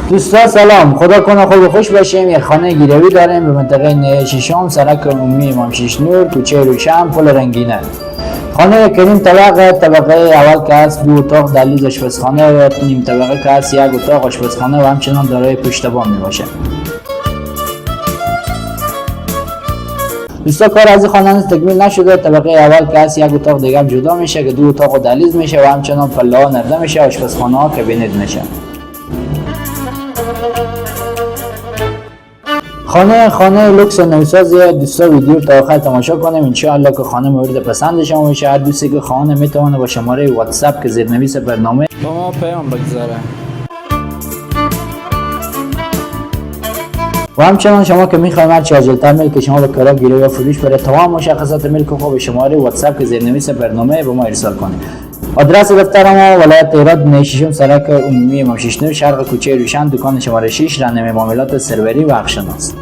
دوستان سلام، خدا کنه خوب و خوش باشیم. یک خانه گیروی داریم به منطقه نه ششم، سرک عمومی امام شش نور، کوچه روشن، پل رنگینه. خانه کریم طبقه اول که است، دو اتاق دهلیز آشپزخانه و نیم طبقه که است، یک اتاق آشپزخانه و همچنان دارای پشت بام میباشه. دوستا کار از این خانه تکمیل نشده. طبقه اول که است یک اتاق دیگه جدا میشه که دو اتاق دهلیز میشه و همچنان پله ها نرده میشه، آشپزخانه ها کابینت میشه. خانه لوکس و نوسازی. دوستا ویدیو تا آخر تماشا کنیم، ان شاء الله که خانه مورد پسند شما باشه. هر دوستی که خانه میتونه با شماره واتساپ که زیرنویس برنامه با ما پیام بگذاره. و همچنان شما که میخوایم هر چه عاجل‌تر ملک شما به کارا گیری یا فروش بره، تمام مشخصات ملک خود به شماره واتساپ که زیرنویس برنامه به ما ارسال کنید. آدرس دفتر ما ولایت هرات، نه ششم، سرک عمومی امام شش نور، شرق کوچه روشن، دکان شماره 6، رهنمای معاملات سروری و حق‌شناس.